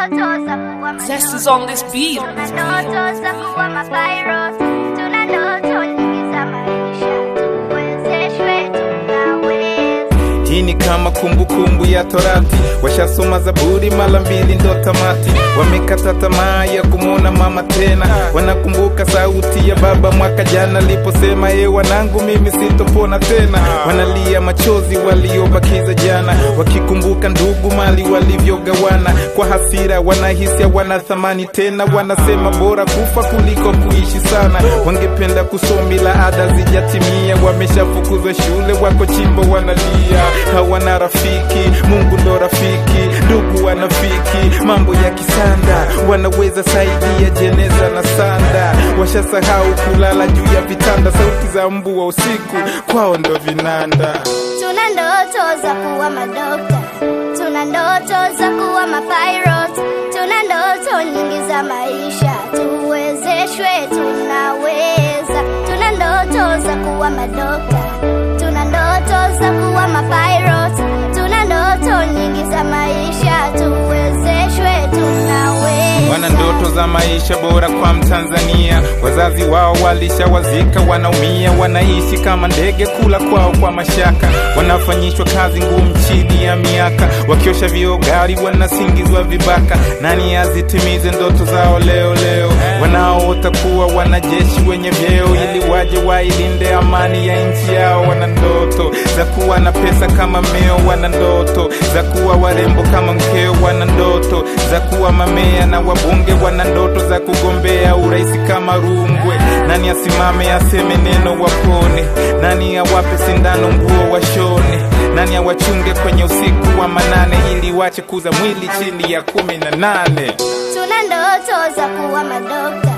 Zest is on this beat. Hii ni kama kumbukumbu ya Torati, washasoma Zaburi mara mbili ndo tamati. Wamekata tamaa ya kumuona mama tena, wanakumbuka sauti ya baba mwaka jana aliposema wanangu mimi sitopona tena. Wanalia machozi waliobakiza jana, wakikumbuka ndugu mali walivyogawana. Kwa hasira wanahisi wana thamani tena, wanasema bora kufa kuliko kuishi sana. Wangependa kusoma ila ada zijatimia, wameshafukuzwa shule wako chimbo wanalia. Hawana rafiki, Mungu ndo rafiki, ndugu wanafiki, mambo ya kisanda, wanaweza saidia jeneza na sanda. Washasahau kulala juu ya vitanda, sauti za mbu wa usiku kwao ndo vinanda. Tuna ndoto za kuwa madokta, tuna ndoto za kuwa mapilot, tuna ndoto nyingi za maisha, tuwezeshwe tunaweza. Tuna ndoto za kuwa madokta, tuna ndoto za kuwa mapilot, tuna ndoto nyingi za maisha, tuwezeshwe tunaweza. Wana ndoto za maisha bora kwa Mtanzania, wazazi wao walishawazika, wanaumia, wanaishi kama ndege kula kwao kwa mashaka. Wanafanyishwa kazi ngumu chini ya miaka, wakiosha vioo gari wanasingizwa vibaka. Nani azitimize ndoto zao leo leo? Wanaoota kuwa wanajeshi wenye vyeo ili waje wailinde amani ya nchi yao. Wana ndoto za kuwa na pesa kama meo, wana ndoto za kuwa warembo kama mkeo, wana ndoto za kuwa mamea na wabunge, wana ndoto za kugombea uraisi kama Rungwe. Nani asimame aseme neno wapone? Nani awape sindano nguo washone? Nani awachunge kwenye usiku wa manane ili wache kuza mwili chini ya 18? Tuna ndoto za kuwa madokta,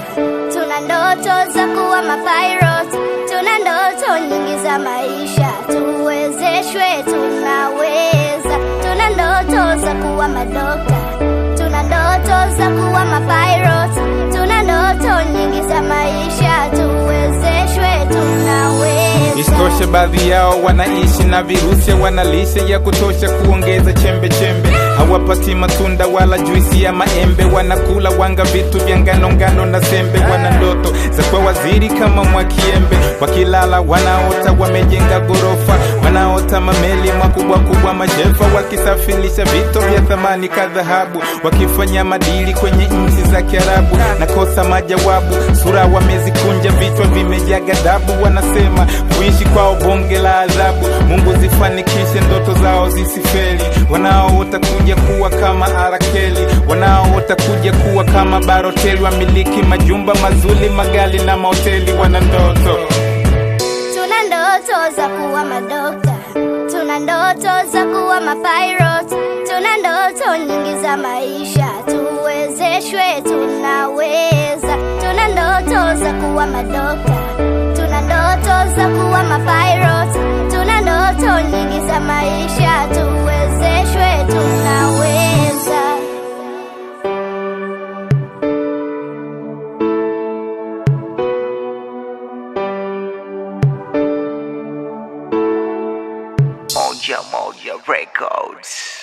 tuna ndoto za kuwa mapilot, tuna ndoto nyingi za maisha, tuwezeshwe tunaweza. Tuna ndoto za kuwa madokta, tuna ndoto za kuwa mapilot, tuna ndoto nyingi za maisha, tuwezeshwe tunaweza. Isitoshe baadhi yao wanaishi na virusi, wanalishe ya kutosha kuongeza chembe chembe. Hawapati matunda wala juisi ya maembe, wanakula wanga vitu vya ngano na sembe. Wana ndoto za kuwa waziri kama Mwakiembe, wakilala wanaota wamejenga gorofa, wanaota mameli makubwa kubwa mashefa, wakisafirisha vito vya thamani ka dhahabu, wakifanya madili kwenye nchi za Kiarabu. Nakosa majawabu, sura wamezikunja, vichwa vimejaa ghadhabu, wanasema kuishi kwao bonge la adhabu. Mungu zifanikishe ndoto zao zisifeli. Wanaoota kuja kuwa kama Arakeli, wanaoota kuja kuwa kama Baroteli, wamiliki majumba mazuri, magali na mahoteli. Wana ndoto. Tuna ndoto za kuwa madokta, tuna ndoto za kuwa mapilot, tuna ndoto nyingi za maisha, tuwezeshwe tunaweza. Tuna ndoto za kuwa madokta, tuna ndoto za kuwa mapilot, tuna ndoto nyingi za maisha, tuwezeshwe tunaweza. Moja Moja Records.